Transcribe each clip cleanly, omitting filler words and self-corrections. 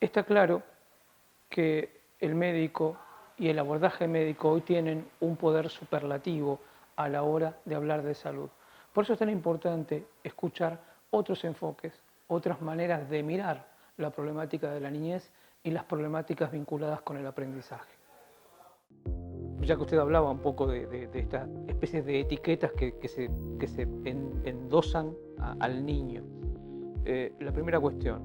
Está claro que el médico y el abordaje médico hoy tienen un poder superlativo a la hora de hablar de salud. Por eso es tan importante escuchar otros enfoques, otras maneras de mirar la problemática de la niñez y las problemáticas vinculadas con el aprendizaje. Ya que usted hablaba un poco de estas especies de etiquetas que se endosan al niño. La primera cuestión,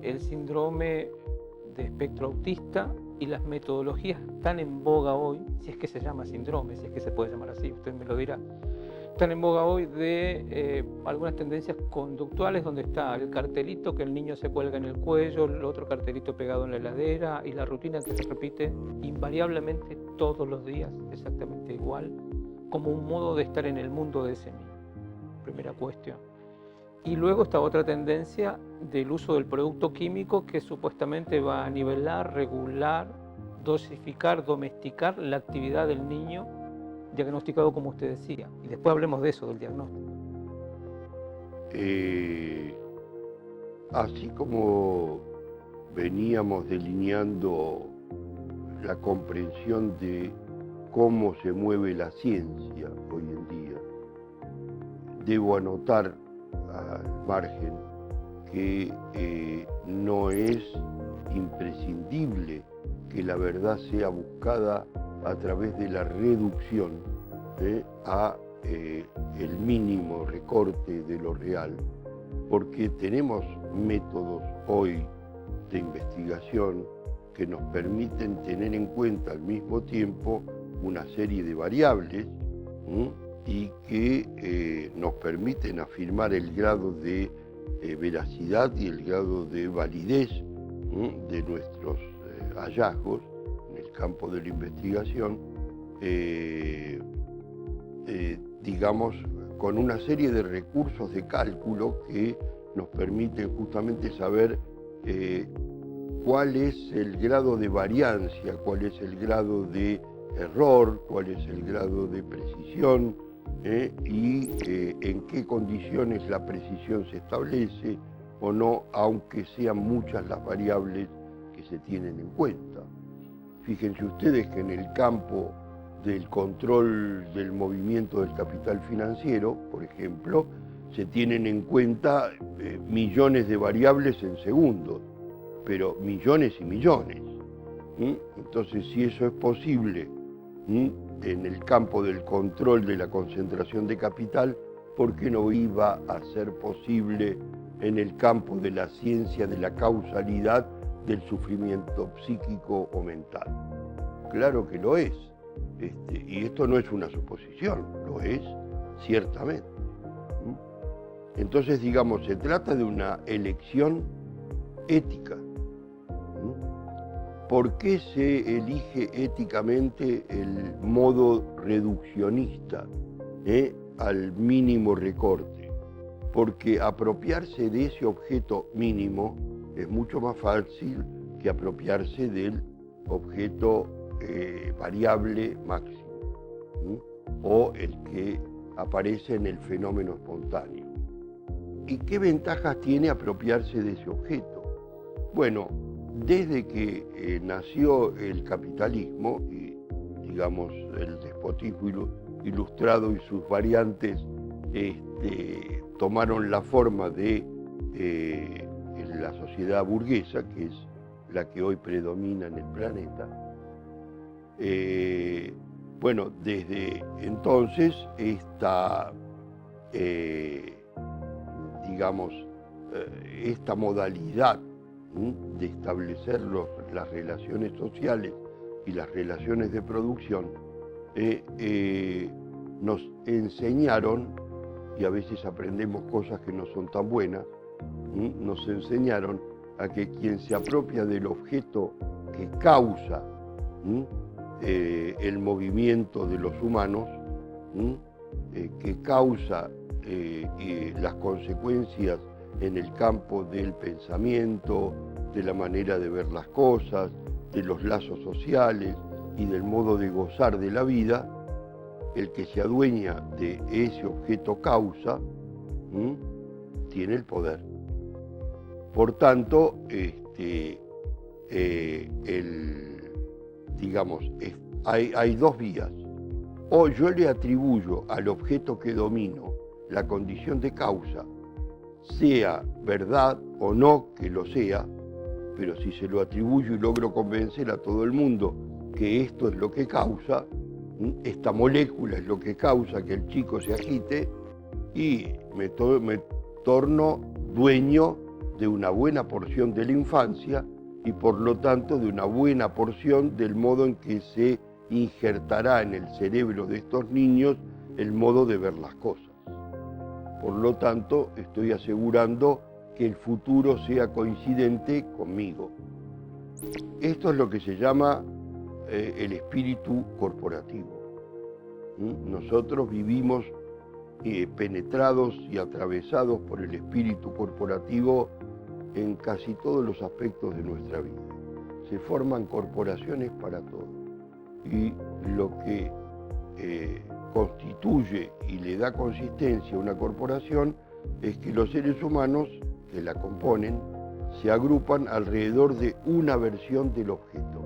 el síndrome de espectro autista y las metodologías tan en boga hoy, si es que se llama síndrome, si es que se puede llamar así, usted me lo dirá, están en boga hoy de algunas tendencias conductuales donde está el cartelito que el niño se cuelga en el cuello, el otro cartelito pegado en la heladera y la rutina que se repite invariablemente todos los días exactamente igual, como un modo de estar en el mundo de ese niño. Primera cuestión. Y luego está otra tendencia del uso del producto químico que supuestamente va a nivelar, regular, dosificar, domesticar la actividad del niño diagnosticado como usted decía. Y después hablemos de eso, del diagnóstico. Así como veníamos delineando la comprensión de cómo se mueve la ciencia hoy en día, debo anotar al margen que no es imprescindible que la verdad sea buscada a través de la reducción a el mínimo recorte de lo real, porque tenemos métodos hoy de investigación que nos permiten tener en cuenta al mismo tiempo una serie de variables y que nos permiten afirmar el grado de veracidad y el grado de validez de nuestros hallazgos en el campo de la investigación, digamos, con una serie de recursos de cálculo que nos permiten justamente saber cuál es el grado de variancia, cuál es el grado de error, cuál es el grado de precisión y en qué condiciones la precisión se establece o no, aunque sean muchas las variables que se tienen en cuenta. Fíjense ustedes que en el campo del control del movimiento del capital financiero, por ejemplo, se tienen en cuenta millones de variables en segundos, pero millones y millones. Entonces, si eso es posible en el campo del control de la concentración de capital, ¿por qué no iba a ser posible en el campo de la ciencia de la causalidad del sufrimiento psíquico o mental? Claro que lo es. Y esto no es una suposición, lo es ciertamente. Entonces, digamos, se trata de una elección ética. ¿Por qué se elige éticamente el modo reduccionista al mínimo recorte? Porque apropiarse de ese objeto mínimo es mucho más fácil que apropiarse del objeto variable máximo, o el que aparece en el fenómeno espontáneo. ¿Y qué ventajas tiene apropiarse de ese objeto? Bueno, desde que nació el capitalismo y, digamos, el despotismo ilustrado y sus variantes tomaron la forma de la sociedad burguesa, que es la que hoy predomina en el planeta. Bueno, desde entonces esta modalidad de establecer las relaciones sociales y las relaciones de producción nos enseñaron, y a veces aprendemos cosas que no son tan buenas, nos enseñaron a que quien se apropia del objeto que causa el movimiento de los humanos, que causa las consecuencias en el campo del pensamiento, de la manera de ver las cosas, de los lazos sociales y del modo de gozar de la vida, el que se adueña de ese objeto causa tiene el poder. Por tanto, hay dos vías. O yo le atribuyo al objeto que domino la condición de causa, sea verdad o no que lo sea, pero si se lo atribuyo y logro convencer a todo el mundo que esto es lo que causa, esta molécula es lo que causa que el chico se agite, y me torno dueño de una buena porción de la infancia y por lo tanto de una buena porción del modo en que se injertará en el cerebro de estos niños el modo de ver las cosas. Por lo tanto, estoy asegurando que el futuro sea coincidente conmigo. Esto es lo que se llama el espíritu corporativo. Nosotros vivimos penetrados y atravesados por el espíritu corporativo en casi todos los aspectos de nuestra vida. Se forman corporaciones para todo. Y lo que constituye y le da consistencia a una corporación es que los seres humanos que la componen se agrupan alrededor de una versión del objeto.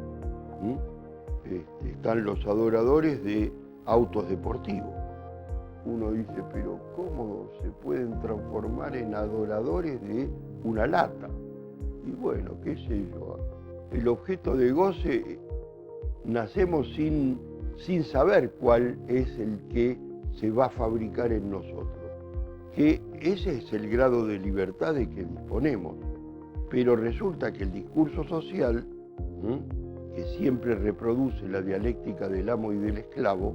Están los adoradores de autos deportivos. Uno dice, pero ¿cómo se pueden transformar en adoradores de una lata? Y bueno, qué sé yo, el objeto de goce, nacemos sin saber cuál es el que se va a fabricar en nosotros. Que ese es el grado de libertad de que disponemos. Pero resulta que el discurso social, que siempre reproduce la dialéctica del amo y del esclavo,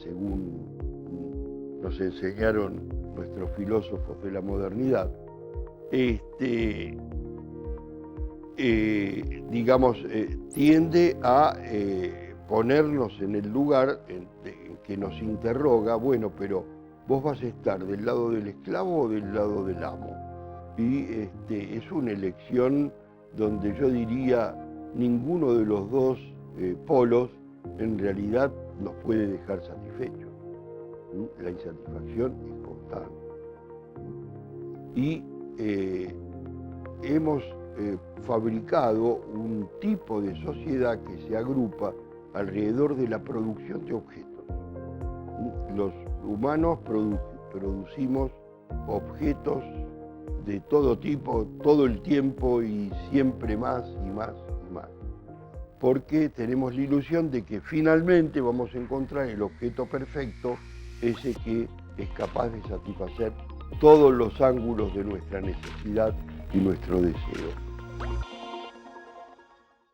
según nos enseñaron nuestros filósofos de la modernidad, tiende a ponernos en el lugar en que nos interroga, bueno, pero vos vas a estar del lado del esclavo o del lado del amo. Y es una elección donde yo diría ninguno de los dos polos en realidad nos puede dejar satisfechos. La insatisfacción es constante. Y hemos fabricado un tipo de sociedad que se agrupa alrededor de la producción de objetos. Los humanos producimos objetos de todo tipo, todo el tiempo y siempre más y más y más. Porque tenemos la ilusión de que finalmente vamos a encontrar el objeto perfecto, ese que es capaz de satisfacer todos los ángulos de nuestra necesidad y nuestro deseo.